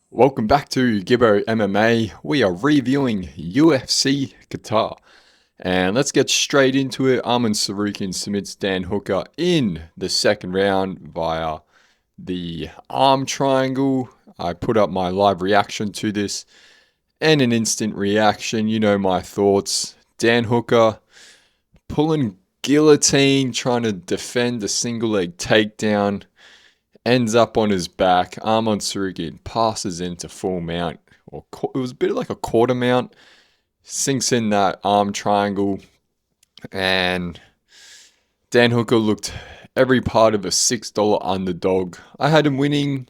Welcome back to Gibbo MMA. We are reviewing UFC Qatar. And let's get straight into it. Arman Tsarukyan submits Dan Hooker in the second round via the arm triangle. I put up my live reaction to this and an instant reaction. You know my thoughts. Dan Hooker pulling guillotine, trying to defend a single leg takedown. Ends up on his back. Arman Tsarukyan passes into full mount, or it was a bit like a quarter mount. Sinks in that arm triangle, and Dan Hooker looked every part of a $6 underdog. I had him winning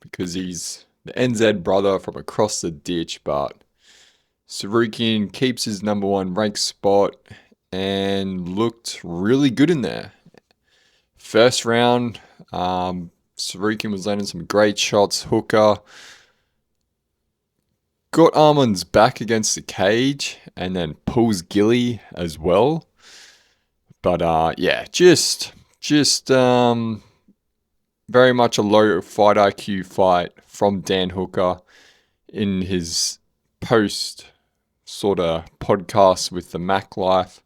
because he's the NZ brother from across the ditch, but Tsarukyan keeps his number one ranked spot and looked really good in there. First round, Tsarukyan was landing some great shots. Hooker got Arman's back against the cage and then pulls Gilly as well. But yeah, just very much a low fight IQ fight from Dan Hooker in his post sort of podcast with the Mac Life.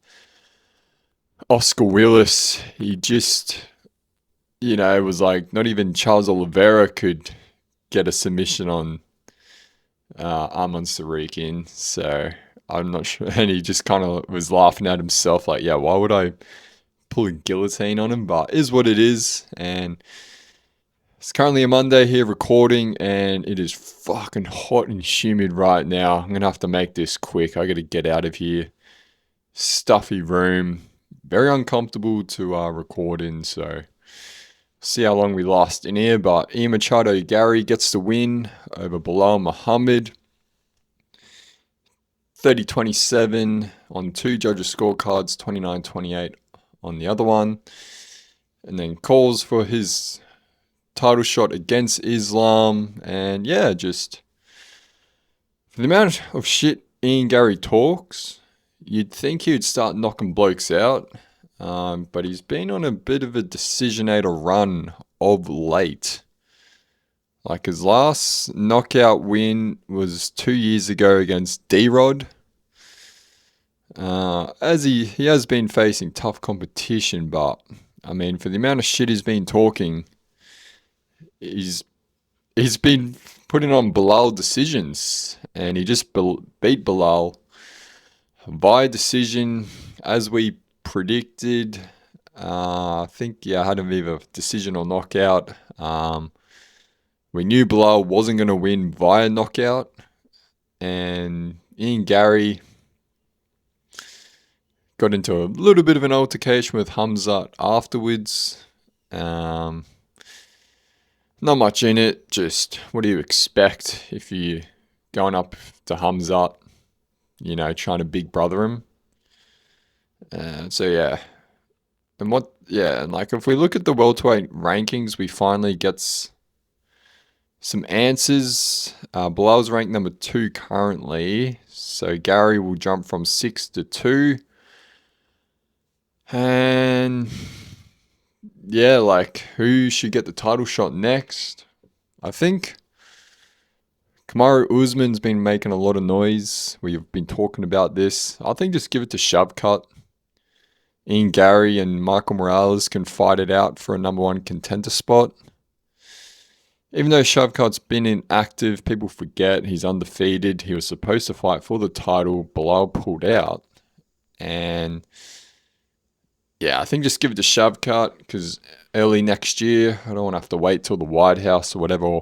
Oscar Willis, he just, it was like not even Charles Oliveira could get a submission on Arman Tsarukyan. So I'm not sure. And he just kind of was laughing at himself like, yeah, why would I pull a guillotine on him? But it is what it is. And it's currently a Monday here recording, and it is fucking hot and humid right now. I'm going to have to make this quick. I got to get out of here. Stuffy room. Very uncomfortable to record in, so see how long we last in here. But Ian Machado Gary gets the win over Bilal Muhammad. 30-27 on two judges' scorecards, 29-28 on the other one. And then calls for his title shot against Islam. And yeah, just for the amount of shit Ian Gary talks, you'd think he would start knocking blokes out. But he's been on a bit of a decisionator run of late. Like his last knockout win was 2 years ago against D-Rod. As he has been facing tough competition, but I mean, for the amount of shit he's been talking, he's been putting on Bilal decisions, and he just beat Bilal by decision as we predicted. I think, I had him either decision or knockout. We knew Bilal wasn't going to win via knockout, and Ian Gary got into a little bit of an altercation with Hamzat afterwards. Not much in it, just what do you expect if you're going up to Hamzat, trying to big brother him. So yeah. And like if we look at the welterweight rankings, we finally get some answers. Bilal's ranked number 2 currently, so Gary will jump from 6 to 2. And yeah, like who should get the title shot next? I think Kamaru Usman's been making a lot of noise. We've been talking about this. I think just give it to Shavkat. Ian Gary and Michael Morales can fight it out for a number 1 contender spot. Even though Shavkat's been inactive, people forget he's undefeated. He was supposed to fight for the title. Bilal pulled out. And yeah, I think just give it to Shavkat because early next year, I don't want to have to wait till the White House or whatever,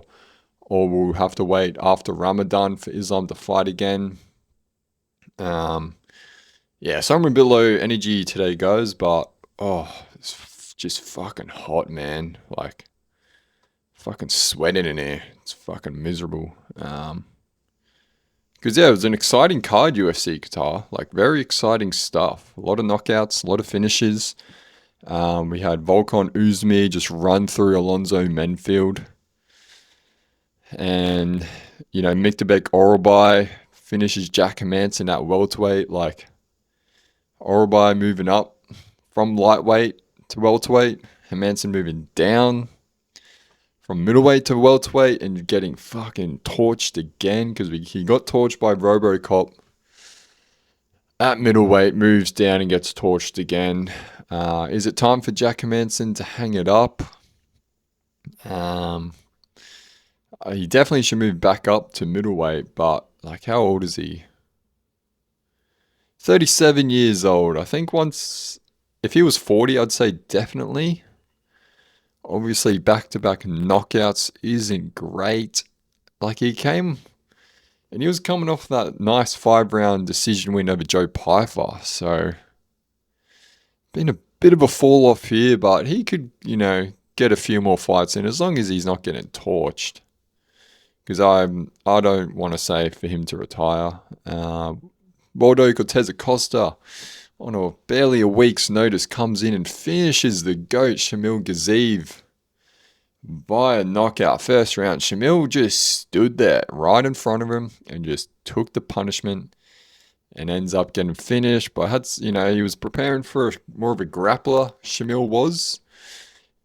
or we'll have to wait after Ramadan for Islam to fight again. Yeah, so I'm a bit low energy today, guys, but it's just fucking hot, man. Like, fucking sweating in here. It's fucking miserable. Because yeah, it was an exciting card, UFC Qatar. Like, very exciting stuff. A lot of knockouts, a lot of finishes. We had Volkan Oezdemir just run through Alonzo Menfield. And, Miktabek Orobai finishes Jack Hermansson at welterweight. Like, Orobai moving up from lightweight to welterweight. Hermansson moving down from middleweight to welterweight and getting fucking torched again because he got torched by RoboCop. At middleweight, moves down and gets torched again. Is it time for Jack Hermansson to hang it up? He definitely should move back up to middleweight, but like, how old is he? 37 years old. I think if he was 40, I'd say definitely. Obviously, back-to-back knockouts isn't great. Like, he was coming off that nice 5-round decision win over Joe Pyfer. So, been a bit of a fall off here, but he could, get a few more fights in as long as he's not getting torched. Because I don't want to say for him to retire. Waldo Cortez Acosta, on barely a week's notice, comes in and finishes the GOAT, Shamil Gaziev, by a knockout. First round, Shamil just stood there right in front of him and just took the punishment and ends up getting finished. But he was preparing for more of a grappler, Shamil was,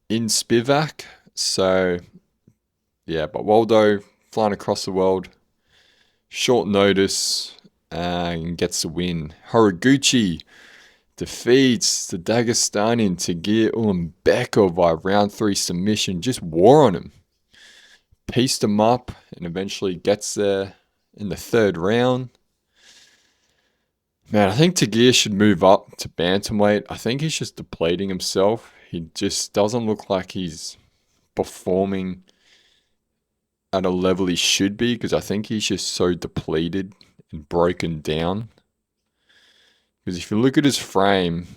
in Spivak. So, yeah, but Waldo flying across the world, short notice, and gets the win. Horiguchi defeats the Dagestani Tagir Ulanbekov by round 3 submission. Just wore on him. Pieced him up and eventually gets there in the 3rd round. Man, I think Tagir should move up to bantamweight. I think he's just depleting himself. He just doesn't look like he's performing at a level he should be, because I think he's just so depleted and broken down. Because if you look at his frame,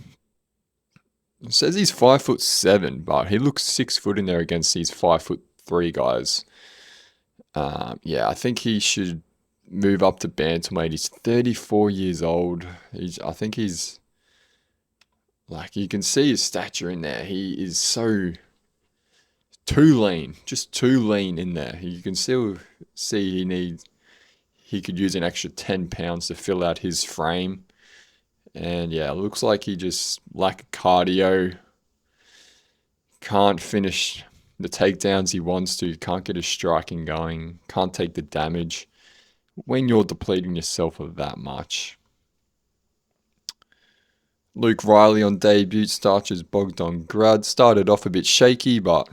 it says he's 5'7", but he looks 6 foot in there against these 5'3" guys. I think he should move up to bantamweight. He's 34 years old. I think he's like, you can see his stature in there. He is so too lean, just too lean in there. You can still see he could use an extra 10 pounds to fill out his frame. And yeah, it looks like he just lack cardio. Can't finish the takedowns he wants to. Can't get his striking going. Can't take the damage when you're depleting yourself of that much. Luke Riley on debut starches Bogdan Grad. Started off a bit shaky, but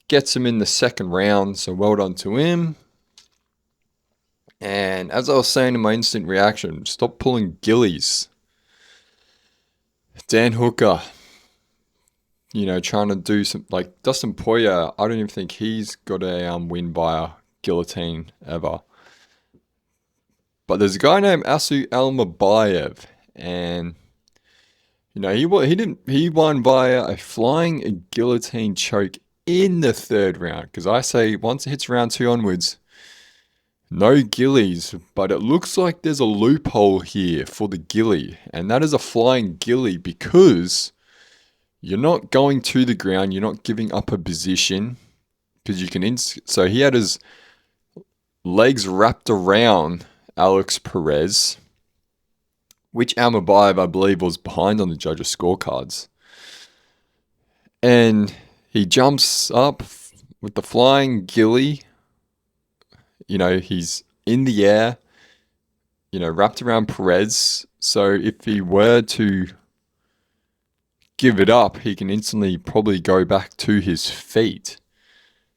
gets him in the 2nd round, so well done to him. And as I was saying in my instant reaction, stop pulling gillies. Dan Hooker, trying to do some, like Dustin Poirier, I don't even think he's got a win by a guillotine ever. But there's a guy named Asu Almabayev, and he won by a flying guillotine choke in the 3rd round. Because I say once it hits round 2 onwards, no gillies, but it looks like there's a loophole here for the gilly, and that is a flying gilly because you're not going to the ground, you're not giving up a position, because you can. So he had his legs wrapped around Alex Perez, which Almabayev, I believe, was behind on the judges' scorecards, and he jumps up with the flying gilly. He's in the air, wrapped around Perez. So if he were to give it up, he can instantly probably go back to his feet.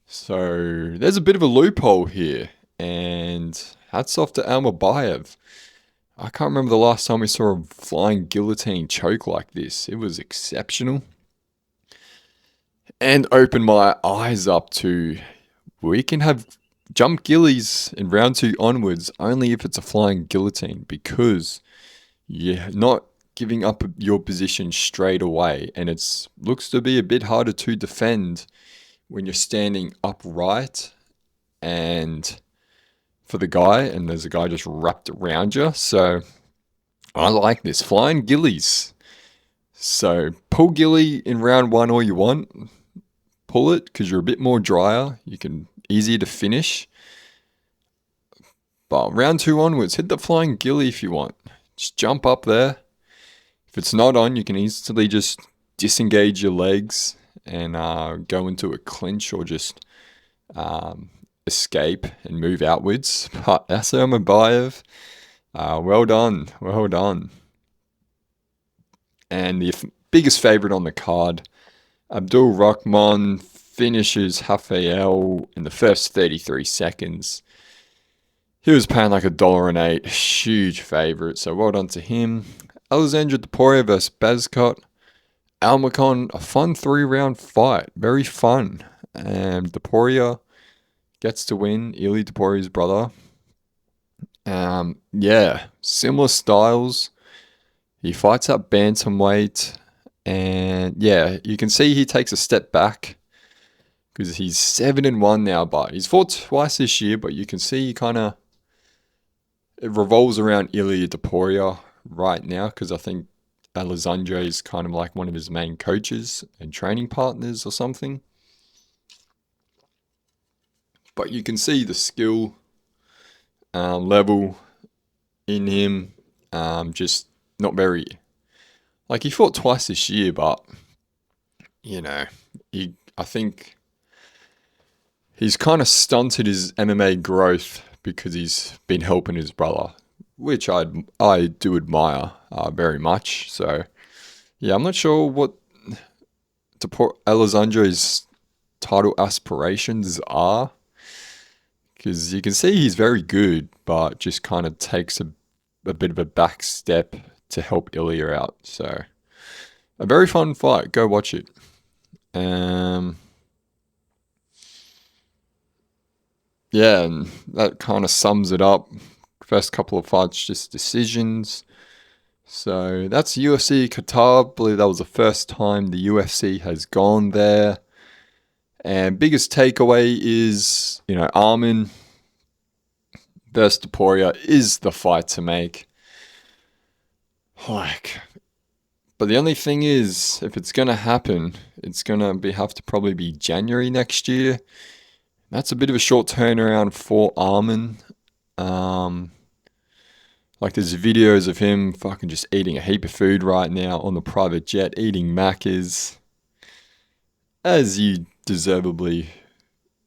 So there's a bit of a loophole here. And hats off to Almabayev. I can't remember the last time we saw a flying guillotine choke like this. It was exceptional. And opened my eyes up to, we can have jump gillies in round 2 onwards only if it's a flying guillotine, because you're not giving up your position straight away, and it looks to be a bit harder to defend when you're standing upright and for the guy, and there's a guy just wrapped around you. So I like this. Flying gillies. So pull gilly in round 1 all you want. Pull it because you're a bit more drier. You can easier to finish. But round 2 onwards, hit the flying gilly if you want. Just jump up there. If it's not on, you can easily just disengage your legs and go into a clinch or just escape and move outwards. But Asar Mabayev, well done, well done. And the biggest favourite on the card, Abdul Rahman, finishes Rafael in the first 33 seconds. He was paying like $1.08, huge favourite, so well done to him. Alexandra Topuria versus Bazcott. Almacon, a fun 3-round fight, very fun. And Topuria gets to win, Ili Topuria's brother. Yeah, similar styles. He fights at bantamweight, and yeah, you can see he takes a step back because he's 7-1 now, but he's fought twice this year, but you can see he kind of, it revolves around Ilia Topuria right now because I think Alessandro is kind of like one of his main coaches and training partners or something. But you can see the skill level in him, just not very, like he fought twice this year, but you know, I think he's kind of stunted his MMA growth because he's been helping his brother, which I do admire very much. So yeah, I'm not sure what Alessandro's title aspirations are, because you can see he's very good, but just kind of takes a bit of a back step to help Ilya out. So a very fun fight. Go watch it. Yeah, and that kind of sums it up. First couple of fights, just decisions. So that's UFC Qatar. I believe that was the first time the UFC has gone there. And biggest takeaway is, Armin versus Topuria is the fight to make. But the only thing is, if it's going to happen, it's going to have to probably be January next year. That's a bit of a short turnaround for Armin. There's videos of him fucking just eating a heap of food right now on the private jet, eating Maccas, as you deservedly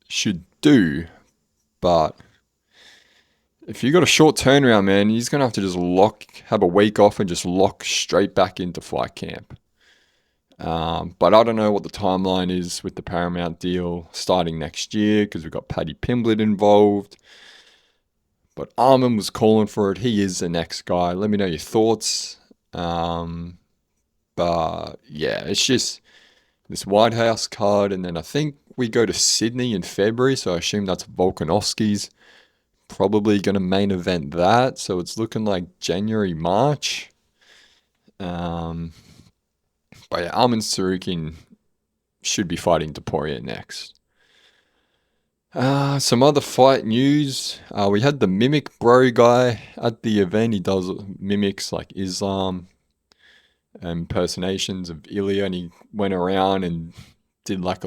should do. But if you got a short turnaround, man, he's going to have to just have a week off and just lock straight back into fight camp. But I don't know what the timeline is with the Paramount deal starting next year, because we've got Paddy Pimblett involved. But Armin was calling for it. He is the next guy. Let me know your thoughts. But yeah, it's just this White House card. And then I think we go to Sydney in February. So I assume that's Volkanovski's probably going to main event that. So it's looking like January, March. But yeah, Armin Tsarukyan should be fighting Topuria next. Some other fight news. We had the Mimic Bro guy at the event. He does mimics like Islam impersonations of Ilya, and he went around and did like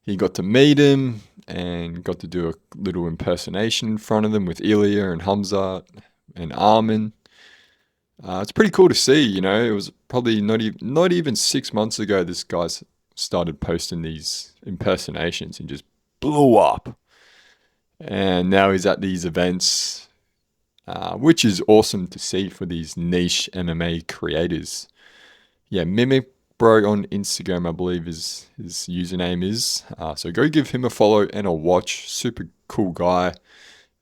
he got to meet him and got to do a little impersonation in front of them with Ilya and Hamza and Armin. It's pretty cool to see, it was probably not even 6 months ago this guy started posting these impersonations and just blew up. And now he's at these events, which is awesome to see for these niche MMA creators. Yeah, Mimic Bro on Instagram, I believe his username is. So go give him a follow and a watch. Super cool guy.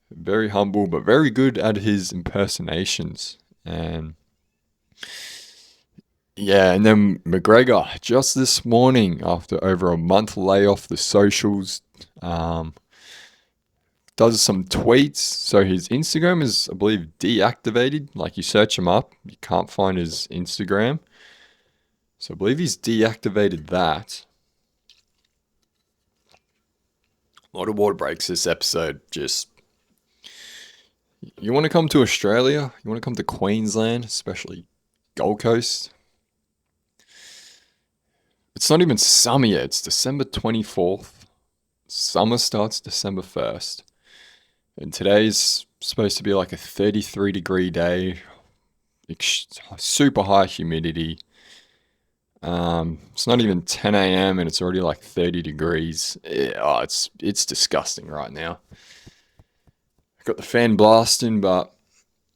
Very humble, but very good at his impersonations. And yeah, and then McGregor, just this morning, after over a month lay off the socials, does some tweets. So his Instagram is, I believe, deactivated. Like you search him up, you can't find his Instagram. So I believe he's deactivated that. A lot of water breaks this episode. You want to come to Australia? You want to come to Queensland, especially Gold Coast? It's not even summer yet. It's December 24th. Summer starts December 1st. And today's supposed to be like a 33-degree day. Super high humidity. It's not even 10 a.m. and it's already like 30 degrees. It's disgusting right now. Got the fan blasting, but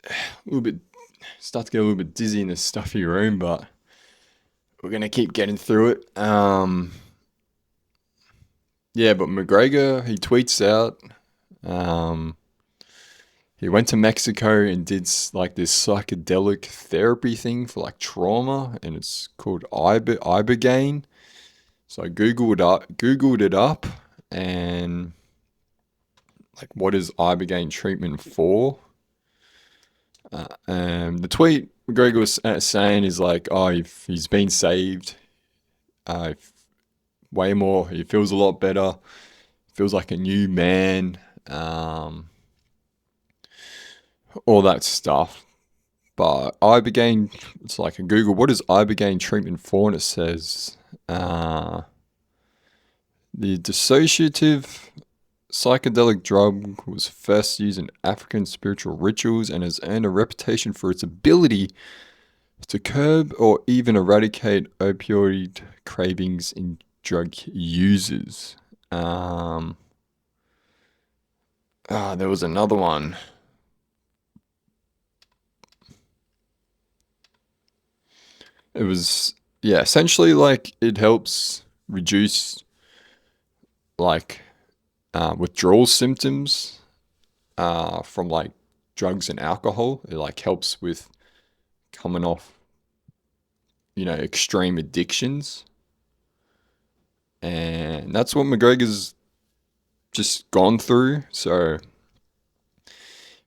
a little bit start to get a little bit dizzy in this stuffy room, but we're gonna keep getting through it. Yeah, but McGregor, he tweets out. Um, he went to Mexico and did like this psychedelic therapy thing for like trauma, and it's called ibogaine. So I googled it up, and like, what is ibogaine treatment for? The tweet McGregor was saying is like, oh, he's been saved. Uh, Way more. He feels a lot better. Feels like a new man. Um, all that stuff. But ibogaine, it's like a Google. What is ibogaine treatment for? And it says uh, the dissociative psychedelic drug was first used in African spiritual rituals and has earned a reputation for its ability to curb or even eradicate opioid cravings in drug users. There was another one. It was, yeah, essentially like it helps reduce like withdrawal symptoms from like drugs and alcohol. It like helps with coming off, extreme addictions. And that's what McGregor's just gone through. So,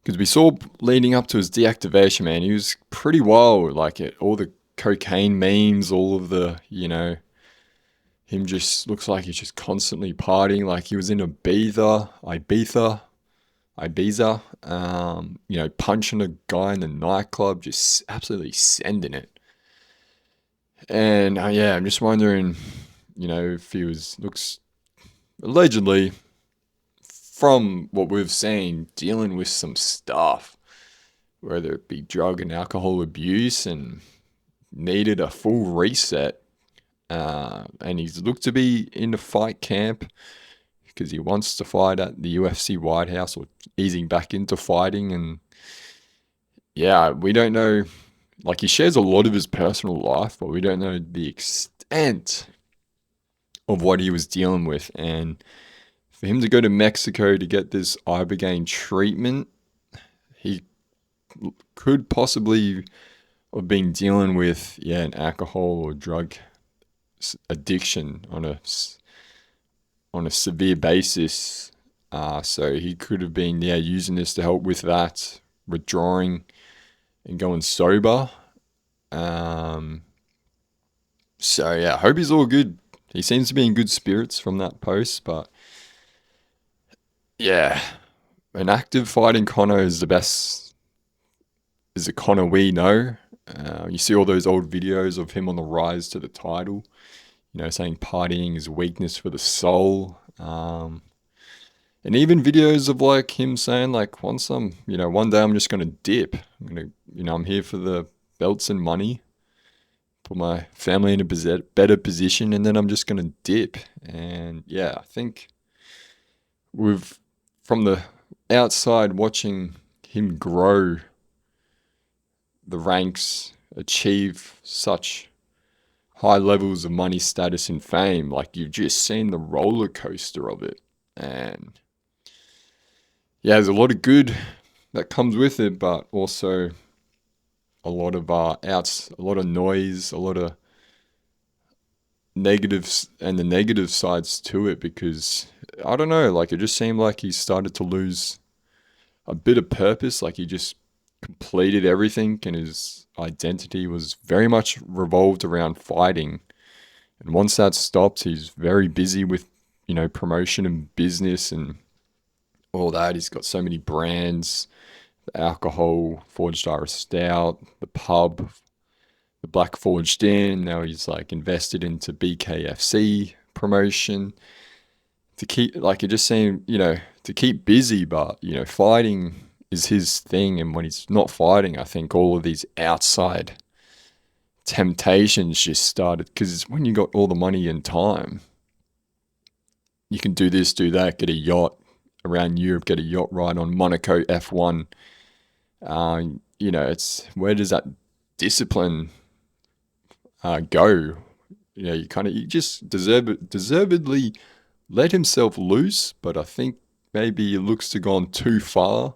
because we saw leading up to his deactivation, man, he was pretty wild. Like all the cocaine memes, all of the, him just looks like he's just constantly partying. Like he was in Ibiza, punching a guy in the nightclub, just absolutely sending it. And yeah, I'm just wondering, if he looks allegedly, from what we've seen, dealing with some stuff, whether it be drug and alcohol abuse, and needed a full reset. And he's looked to be in the fight camp because he wants to fight at the UFC White House, or easing back into fighting. And yeah, we don't know. Like, he shares a lot of his personal life, but we don't know the extent of what he was dealing with. And for him to go to Mexico to get this ibogaine treatment, he could possibly have been dealing with, an alcohol or drug addiction on a severe basis. So he could have been, using this to help with that, withdrawing and going sober. So yeah, I hope he's all good. He seems to be in good spirits from that post, but yeah, an active fighting Conor is the Conor we know. You see all those old videos of him on the rise to the title, saying partying is weakness for the soul. And even videos of like him saying like, one day I'm just gonna dip. I'm here for the belts and money, put my family in a better position, and then I'm just gonna dip. And yeah, I think from the outside watching him grow the ranks, achieve such high levels of money, status, and fame, like, you've just seen the roller coaster of it. And yeah, there's a lot of good that comes with it, but also a lot of outs, a lot of noise, a lot of negatives, and the negative sides to it, because I don't know, like, it just seemed like he started to lose a bit of purpose. Like, he just completed everything, and his identity was very much revolved around fighting. And once that stopped, he's very busy with, promotion and business and all that. He's got so many brands: the alcohol, Forged Irish Stout, the pub, the Black Forged In. Now he's like invested into BKFC promotion to keep, like, it just seemed, to keep busy. But, fighting is his thing. And when he's not fighting, I think all of these outside temptations just started, because when you got all the money and time, you can do this, do that, get a yacht around Europe, get a yacht ride on Monaco F1. It's where does that discipline go? You just deservedly let himself loose, but I think maybe he looks to gone too far.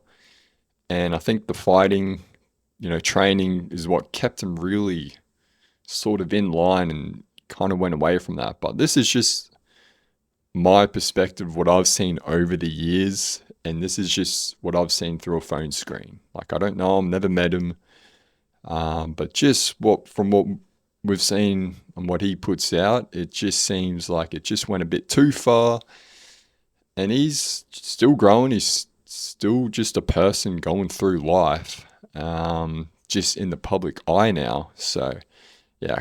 And I think the fighting, training is what kept him really sort of in line and kind of went away from that. But this is just my perspective, what I've seen over the years. And this is just what I've seen through a phone screen. Like, I don't know him, never met him. But just from what we've seen and what he puts out, it just seems like it just went a bit too far. And he's still growing. He's still just a person going through life, just in the public eye now. So, yeah,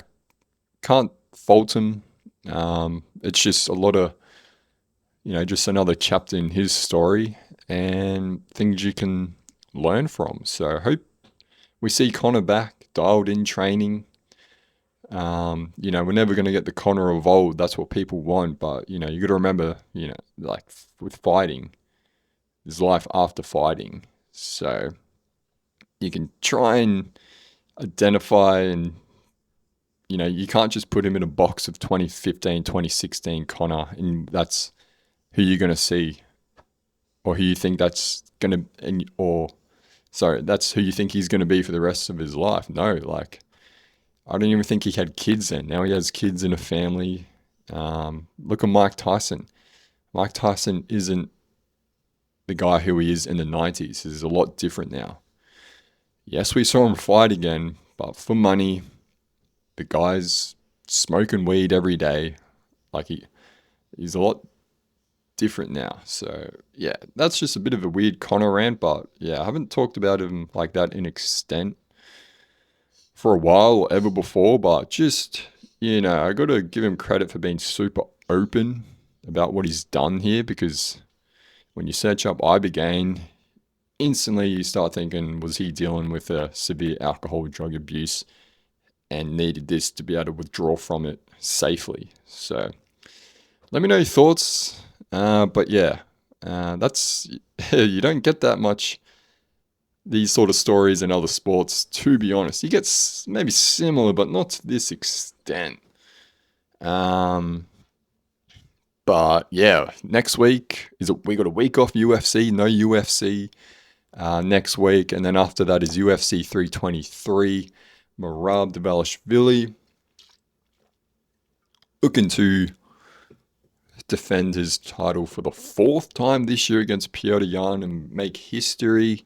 can't fault him. It's just a lot of, just another chapter in his story and things you can learn from. So I hope we see Conor back, dialed in training. We're never going to get the Conor of old. That's what people want. But, you got to remember, like with fighting, there's life after fighting. So you can try and identify and, you can't just put him in a box of 2015, 2016 Conor, and that's who you're going to see, or who you think that's going to, that's who you think he's going to be for the rest of his life. No, like, I don't even think he had kids then. Now he has kids and a family. Look at Mike Tyson. Mike Tyson isn't the guy who he is in the 90s. He's a lot different now. Yes, we saw him fight again, but for money. The guy's smoking weed every day. Like, he's a lot different now. So, yeah, that's just a bit of a weird Conor rant, but yeah, I haven't talked about him like that in extent for a while or ever before, but just, I got to give him credit for being super open about what he's done here, because when you search up Ibogaine, instantly you start thinking, was he dealing with a severe alcohol drug abuse and needed this to be able to withdraw from it safely? So let me know your thoughts. But yeah, that's you don't get that much these sort of stories in other sports, to be honest. You get maybe similar, but not to this extent. But yeah, next week we got a week off UFC, no UFC next week, and then after that is UFC 323. Merab Dvalishvili looking to defend his title for the fourth time this year against Piotr Jan and make history.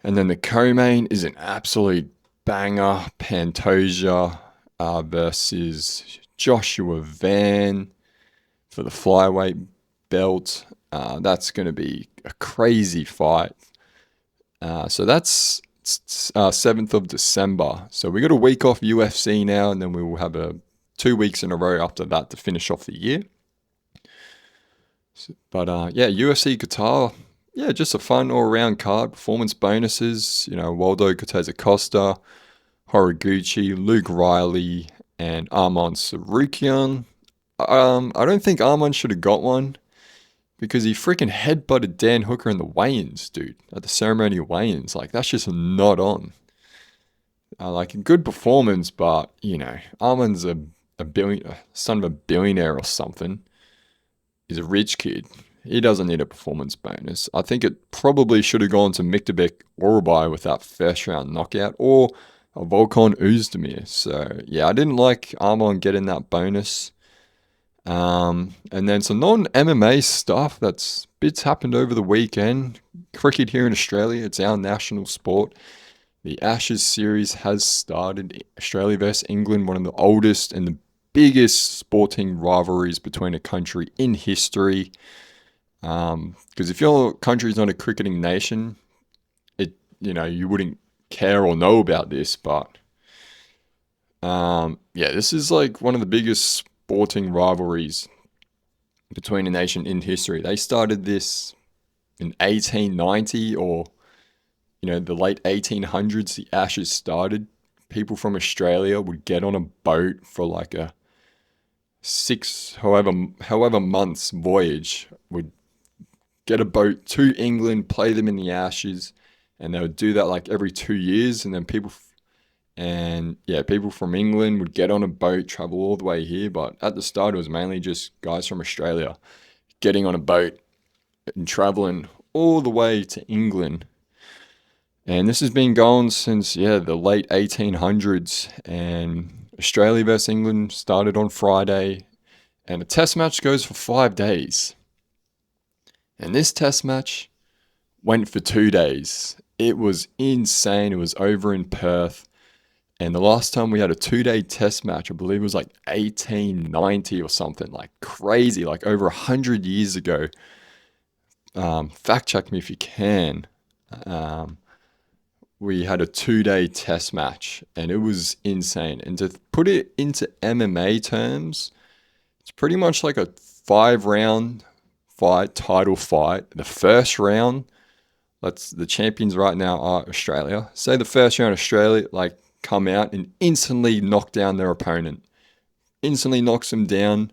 And then the co-main is an absolute banger. Pantoja versus Joshua Van for the flyweight belt. That's going to be a crazy fight. So that's 7th of December. So we got a week off UFC now, and then we will have 2 weeks in a row after that to finish off the year. But UFC Qatar, just a fun all-around card. Performance bonuses, Waldo Cortez Acosta, Horiguchi, Luke Riley, and Arman Sarukian. I don't think Arman should have got one, because he freaking headbutted Dan Hooker in the weigh-ins, dude, at the ceremonial weigh-ins. Like, that's just not on. Like, a good performance, but, Arman's a son of a billionaire or something. He's a rich kid. He doesn't need a performance bonus. I think it probably should have gone to Miktabek Orobai with that first-round knockout, or a Volkan Oezdemir. So, yeah, I didn't like Arman getting that bonus. And then some non-MMA stuff. Bits happened over the weekend. Cricket here in Australia, it's our national sport. The Ashes series has started. Australia versus England, one of the oldest and the biggest sporting rivalries between a country in history. Because if your country's not a cricketing nation, you wouldn't care or know about this. But this is like one of the biggest sporting rivalries between a nation in history. They started this in 1890, or the late 1800s. The Ashes started people from Australia would get on a boat for like a however months voyage, would get a boat to England, play them in the Ashes, and they would do that like every 2 years. And then people from England would get on a boat, travel all the way here. But at the start, it was mainly just guys from Australia getting on a boat and traveling all the way to England. And this has been going since, the late 1800s. And Australia versus England started on Friday. And the test match goes for 5 days. And this test match went for 2 days. It was insane. It was over in Perth. And the last time we had a 2-day test match, I believe it was like 1890 or something, like crazy, like over 100 years ago. Fact check me if you can. We had a 2-day test match, and it was insane. And to put it into MMA terms, it's pretty much like a 5-round fight, title fight. The first round, the champions right now are Australia. Say the first round, Australia come out and instantly knock down their opponent. Instantly knocks them down.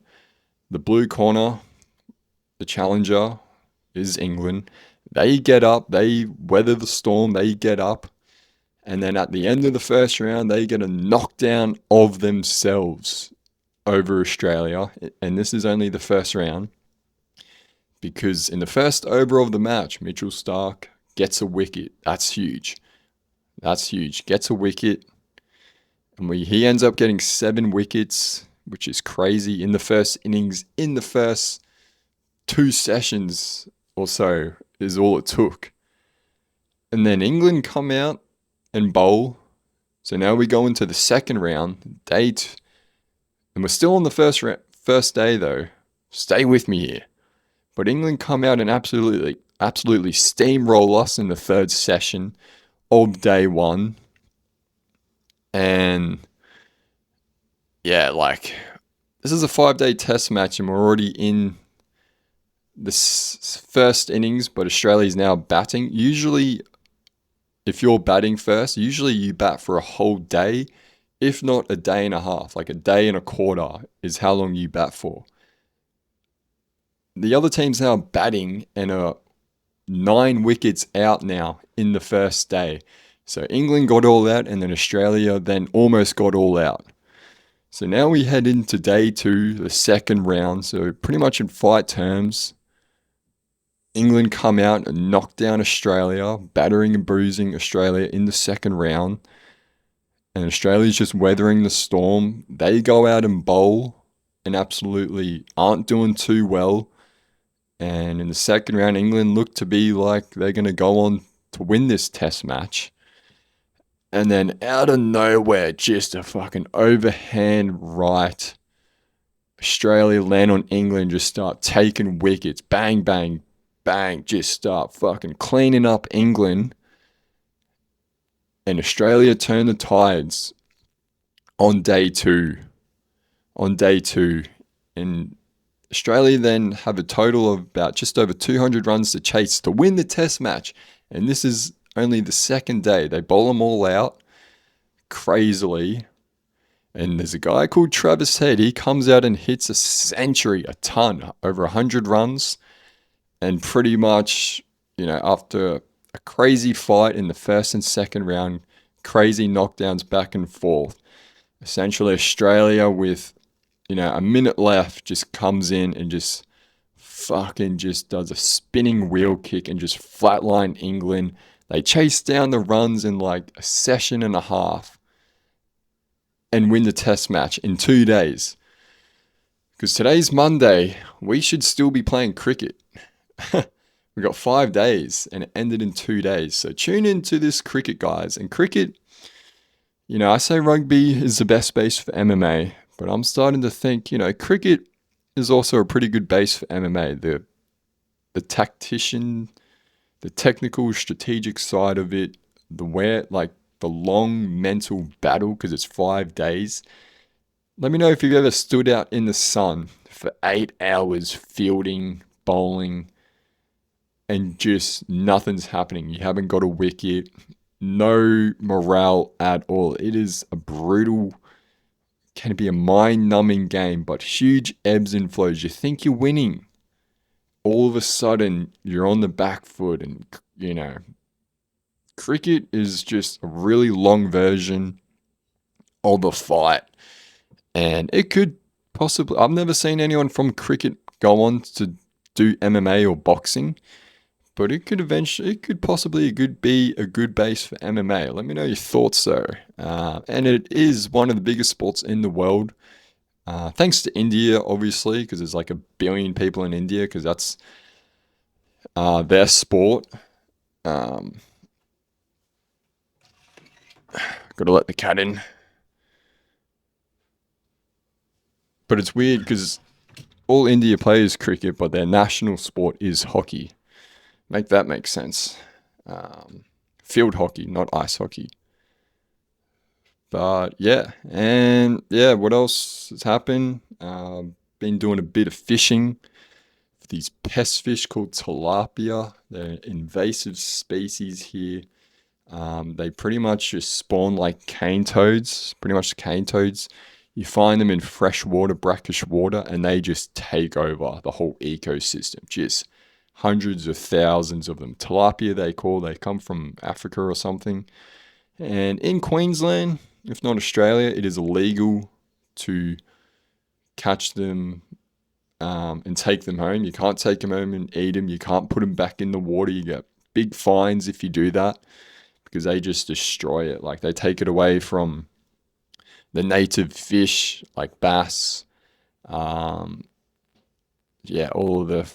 The blue corner, the challenger, is England. They get up, they weather the storm, they get up. And then at the end of the first round, they get a knockdown of themselves over Australia. And this is only the first round. Because in the first over of the match, Mitchell Starc gets a wicket. That's huge. Gets a wicket. And he ends up getting 7 wickets, which is crazy in the first innings. In the first 2 sessions or so is all it took. And then England come out and bowl. So now we go into the second round, and we're still on the first day though. Stay with me here. But England come out and absolutely steamroll us in the third session of day 1. And this is a 5-day test match, and we're already in this first innings, but Australia's now batting. Usually, if you're batting first, you bat for a whole day, if not a day and a half, like a day and a quarter is how long you bat for. The other team's now batting and are 9 wickets out now in the first day. So England got all out, and then Australia then almost got all out. So now we head into day 2, the second round. So pretty much in fight terms, England come out and knock down Australia, battering and bruising Australia in the second round. And Australia's just weathering the storm. They go out and bowl and absolutely aren't doing too well. And in the second round, England look to be like they're going to go on to win this test match. And then out of nowhere, just a fucking overhand right. Australia land on England, just start taking wickets. Bang, bang, bang. Just start fucking cleaning up England. And Australia turn the tides on day 2. And Australia then have a total of about just over 200 runs to chase to win the test match. And this is only the second day. They bowl them all out crazily. And there's a guy called Travis Head. He comes out and hits a century, a ton, over 100 runs. And pretty much, after a crazy fight in the first and second round, crazy knockdowns back and forth. Essentially, Australia with, a minute left just comes in and just does a spinning wheel kick and just flatline England. They chase down the runs in like a session and a half and win the test match in 2 days. Because today's Monday, we should still be playing cricket. We got 5 days and it ended in 2 days. So tune into this cricket, guys. And cricket, I say rugby is the best base for MMA, but I'm starting to think, cricket is also a pretty good base for MMA. The tactician, the technical, strategic side of it, the long mental battle, because it's 5 days. Let me know if you've ever stood out in the sun for 8 hours fielding, bowling, and just nothing's happening. You haven't got a wicket. no morale at all. It is a brutal, can be a mind-numbing game, but huge ebbs and flows. You think you're winning, all of a sudden you're on the back foot, and cricket is just a really long version of a fight, and it could possibly. I've never seen anyone from cricket go on to do MMA or boxing, but it could possibly be a good base for MMA. Let me know your thoughts though. And it is one of the biggest sports in the world. Thanks to India, obviously, because there's like 1 billion people in India, because that's their sport. Got to let the cat in. But it's weird because all India plays cricket, but their national sport is hockey. Make that make sense. Field hockey, not ice hockey. But yeah, and yeah, what else has happened? Been doing a bit of fishing for these pest fish called tilapia. They're invasive species here. They pretty much just spawn like cane toads, pretty much cane toads. You find them in fresh water, brackish water, and they just take over the whole ecosystem. Just hundreds of thousands of them. Tilapia, they come from Africa or something. And in Queensland, if not Australia, it is illegal to catch them and take them home. You can't take them home and eat them. You can't put them back in the water. You get big fines if you do that, because they just destroy it. Like, they take it away from the native fish like bass, all of the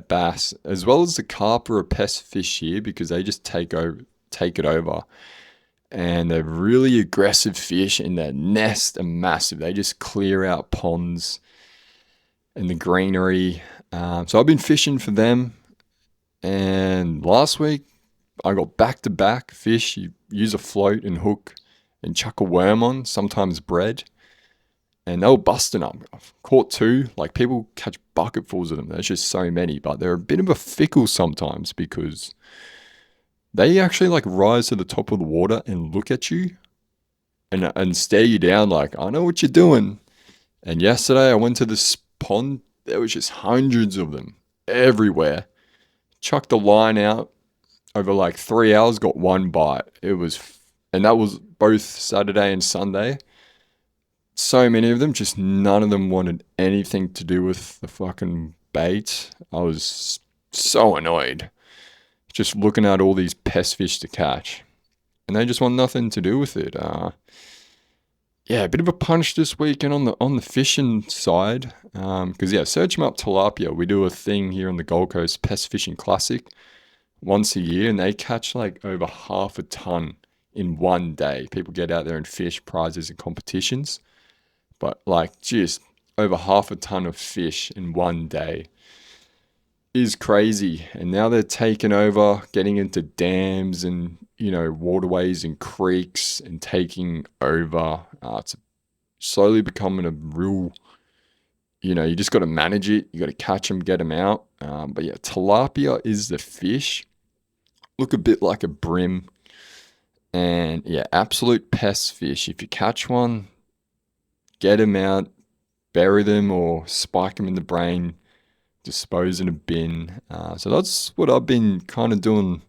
bass, as well as the carp are a pest fish here, because they just take it over. And they're really aggressive fish, and their nest are massive. They just clear out ponds and the greenery. So I've been fishing for them, and last week I got back-to-back fish. You use a float and hook and chuck a worm on, sometimes bread, and they were busting up. I've caught 2. Like, people catch bucketfuls of them. There's just so many, but they're a bit of a fickle sometimes, because they actually like rise to the top of the water and look at you and stare you down like, I know what you're doing. And yesterday I went to this pond. There was just hundreds of them everywhere. Chucked the line out over like 3 hours, got 1 bite. And that was both Saturday and Sunday. So many of them, just none of them wanted anything to do with the fucking bait. I was so annoyed, just looking at all these pest fish to catch, and they just want nothing to do with it. A bit of a punch this weekend on the fishing side, because search them up, tilapia. We do a thing here on the Gold Coast, Pest Fishing Classic, once a year, and they catch like over half a ton in one day. People get out there and fish, prizes and competitions, but like just over half a ton of fish in one day is crazy. And now they're taking over, getting into dams and waterways and creeks, and taking over. It's slowly becoming a real, you just got to manage it. You got to catch them, get them out. But yeah, tilapia is the fish. Look a bit like a brim, and yeah, absolute pest fish. If you catch one, get them out, bury them or spike them in the brain, dispose in a bin. So that's what I've been kind of doing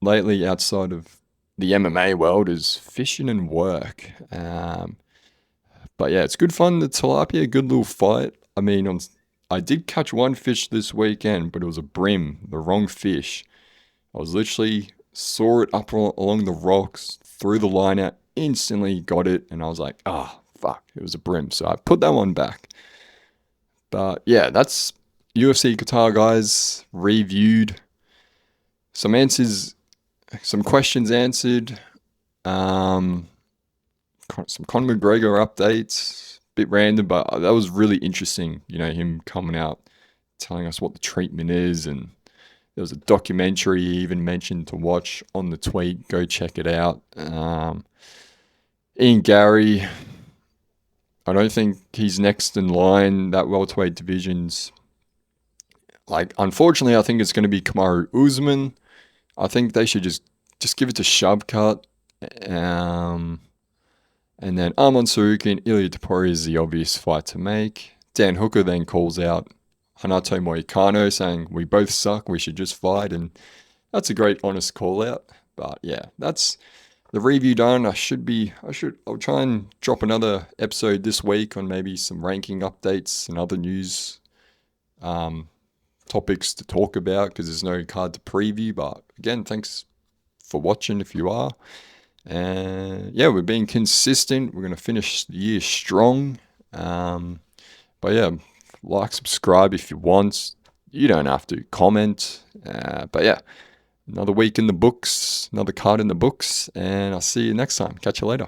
lately outside of the MMA world, is fishing and work. But yeah, it's good fun. The tilapia, good little fight. I mean, I did catch 1 fish this weekend, but it was a brim, the wrong fish. I was literally saw it up along the rocks, threw the line out, instantly got it, and I was like, fuck, it was a brim. So I put that one back. But yeah, that's UFC Qatar, guys, reviewed. Some questions answered. Some Conor McGregor updates. Bit random, but that was really interesting. Him coming out, telling us what the treatment is, and there was a documentary he even mentioned to watch on the tweet. Go check it out. Ian Gary, I don't think he's next in line. That welterweight division's like, unfortunately, I think it's going to be Kamaru Usman. I think they should just just give it to Shavkat. Um, and then Arman Sarukian, Ilya Topuria is the obvious fight to make. Dan Hooker then calls out Hanato Moicano, saying we both suck, we should just fight, and that's a great honest call out. But yeah, that's the review done. I'll try and drop another episode this week on maybe some ranking updates and other news topics to talk about, because there's no card to preview. But again, thanks for watching if you are. And yeah, we're being consistent. We're going to finish the year strong. But yeah, like, subscribe if you want. You don't have to comment. But yeah, another week in the books, another card in the books, and I'll see you next time. Catch you later.